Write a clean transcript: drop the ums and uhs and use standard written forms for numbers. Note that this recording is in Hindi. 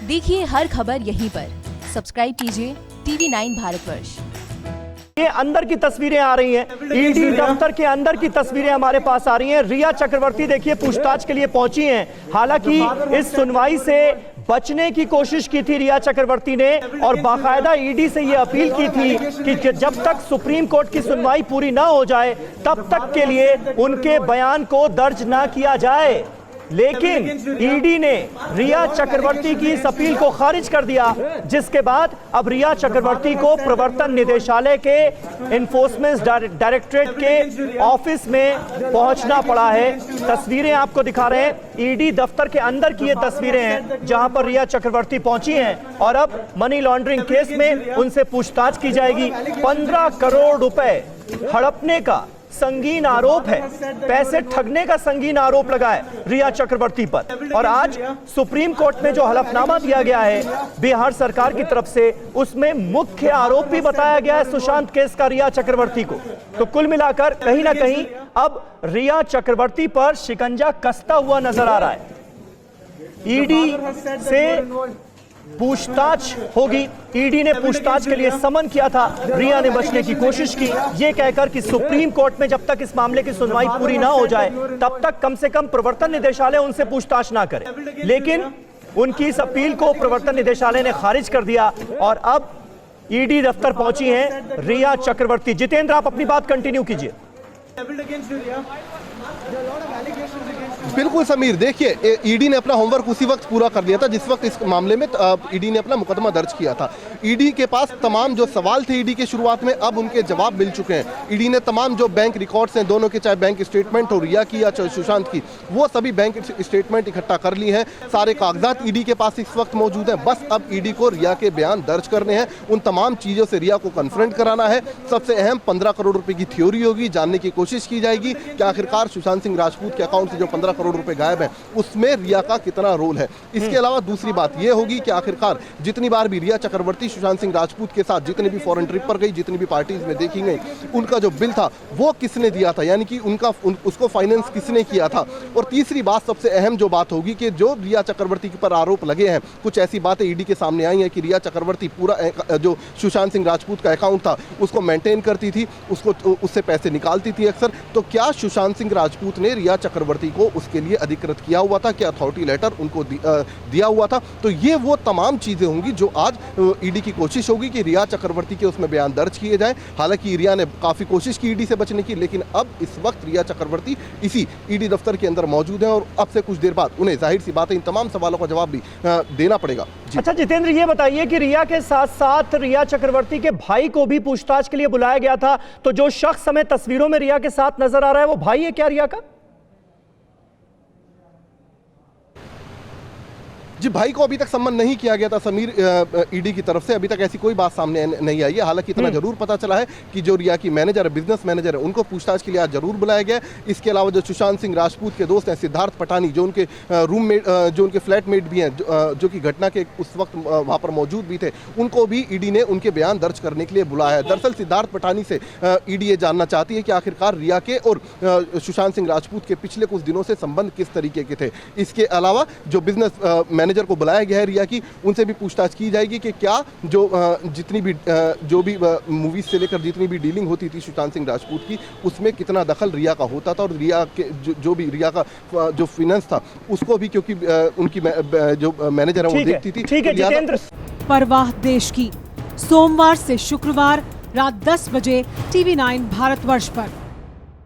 देखिए हर खबर यहीं पर। सब्सक्राइब कीजिए TV9 भारतवर्ष। ये अंदर की तस्वीरें आ रही हैं, ईडी दफ्तर के अंदर की तस्वीरें हमारे पास आ रही हैं। रिया चक्रवर्ती देखिए पूछताछ के लिए पहुंची हैं। हालांकि इस सुनवाई से बचने की कोशिश की थी रिया चक्रवर्ती ने और बाकायदा ईडी से ये अपील की थी कि जब तक सुप्रीम कोर्ट की सुनवाई पूरी ना हो जाए तब तक के लिए उनके बयान को दर्ज ना किया जाए। लेकिन ईडी ने रिया चक्रवर्ती की इस अपील को खारिज कर दिया, जिसके बाद अब रिया चक्रवर्ती को प्रवर्तन निदेशालय के एनफोर्समेंट डायरेक्टरेट के ऑफिस में पहुंचना पड़ा है। तस्वीरें आपको दिखा रहे हैं, ईडी दफ्तर के अंदर की ये तस्वीरें हैं जहां पर रिया चक्रवर्ती पहुंची हैं और अब मनी लॉन्ड्रिंग केस में उनसे पूछताछ की जाएगी। 15 करोड़ रुपए हड़पने का संगीन आरोप है, पैसे ठगने का संगीन आरोप लगा है रिया चक्रवर्ती पर। और आज सुप्रीम कोर्ट में जो हलफनामा दिया गया है बिहार सरकार की तरफ से, उसमें मुख्य आरोप भी बताया गया है सुशांत केस का रिया चक्रवर्ती को। तो कुल मिलाकर कहीं ना कहीं अब रिया चक्रवर्ती पर शिकंजा कसता हुआ नजर आ रहा है। ईडी से पूछताछ होगी। ईडी ने पूछताछ के लिए समन किया था, रिया ने बचने की कोशिश की, ये कहकर कि सुप्रीम कोर्ट में जब तक इस मामले की सुनवाई पूरी ना हो जाए तब तक कम से कम प्रवर्तन निदेशालय उनसे पूछताछ ना करे। लेकिन उनकी इस अपील को प्रवर्तन निदेशालय ने खारिज कर दिया और अब ईडी दफ्तर पहुंची हैं रिया चक्रवर्ती। जितेंद्र, आप अपनी बात कंटिन्यू कीजिए। बिल्कुल समीर, देखिए ईडी ने अपना होमवर्क उसी वक्त पूरा कर लिया था जिस वक्त इस मामले में ईडी ने अपना मुकदमा दर्ज किया था। ईडी के पास तमाम जो सवाल थे ईडी के शुरुआत में, अब उनके जवाब मिल चुके हैं। ईडी ने तमाम जो बैंक रिकॉर्ड्स हैं दोनों के, चाहे बैंक स्टेटमेंट हो रिया की या चाहे सुशांत की, वो सभी बैंक स्टेटमेंट इकट्ठा कर ली हैं। सारे कागजात ईडी के पास इस वक्त मौजूद हैं। बस अब ईडी को रिया के बयान दर्ज करने हैं, उन तमाम चीज़ों से रिया को कन्फ्रंट कराना है। सबसे अहम 15 करोड़ रुपए की थ्योरी होगी, जानने की कोशिश की जाएगी कि आखिरकार सुशांत सिंह राजपूत के अकाउंट से जो 15 करोड़ रुपए गायब है उसमें रिया का कितना रोल है। इसके अलावा दूसरी बात यह होगी कि आखिरकार जितनी बार भी रिया चक्रवर्ती सुशांत सिंह राजपूत के साथ जितनी भी फॉरेन ट्रिप पर गई, जितनी भी पार्टीज में देखी गई, उनका जो बिल था वो किसने दिया था, यानी कि उसको फाइनेंस किसने किया था। और तीसरी बात, सबसे अहम जो बात होगी कि जो रिया चक्रवर्ती पर आरोप लगे हैं, कुछ ऐसी बातें ईडी के सामने आई हैं कि रिया चक्रवर्ती पूरा जो सुशांत सिंह राजपूत का अकाउंट था उसको मेंटेन करती थी, उससे पैसे निकालती थी अक्सर। तो क्या सुशांत सिंह राजपूत ने रिया चक्रवर्ती को उसके लिए अधिकृत किया हुआ था, क्या अथॉरिटी लेटर उनको दिया हुआ था? तो ये वो तमाम चीजें होंगी जो आज ईडी की कोशिश होगी कि रिया चक्रवर्ती के उसमें बयान दर्ज किए जाएं। हालांकि रिया ने काफी कोशिश की ईडी से बचने की, लेकिन अब इस वक्त रिया चक्रवर्ती इसी ईडी दफ्तर के अंदर मौजूद हैं और अब से कुछ देर बाद उन्हें जाहिर सी बात है इन तमाम सवालों का जवाब भी देना पड़ेगा। अच्छा जितेंद्र, ये बताइए कि रिया के साथ साथ रिया चक्रवर्ती के भाई को भी पूछताछ के लिए बुलाया गया था, तो जो शख्स हमें तस्वीरों में रिया के साथ नजर आ रहा है वो भाई है क्या रिया का? जी, भाई को अभी तक सम्मन नहीं किया गया था समीर ईडी की तरफ से। अभी तक ऐसी कोई बात सामने नहीं आई है। हालांकि इतना जरूर पता चला है कि जो रिया की मैनेजर है, बिजनेस मैनेजर है, उनको पूछताछ के लिए आज जरूर बुलाया गया। इसके अलावा जो सुशांत सिंह राजपूत के दोस्त हैं सिद्धार्थ पटानी, जो उनके रूममेट, जो उनके फ्लैटमेट भी हैं, जो कि घटना के उस वक्त वहाँ पर मौजूद भी थे, उनको भी ईडी ने उनके बयान दर्ज करने के लिए बुलाया है। दरअसल सिद्धार्थ पटानी से ईडी ये जानना चाहती है कि आखिरकार रिया के और सुशांत सिंह राजपूत के पिछले कुछ दिनों से संबंध किस तरीके के थे। इसके अलावा जो बिजनेस मैनेजर को बुलाया गया है रिया की, उनसे भी पूछताछ की जाएगी कि क्या जितनी भी जो भी मूवीज से लेकर जितनी भी डीलिंग होती थी सुशांत सिंह राजपूत की, उसमें कितना दखल रिया का होता था और रिया के जो भी रिया का जो फाइनेंस था उसको भी, क्योंकि उनकी जो मैनेजर है वो देखती थी। ठीक है जितेंद्र। परवाह देश की, सोमवार से शुक्रवार रात 10 बजे TV9 भारतवर्ष पर।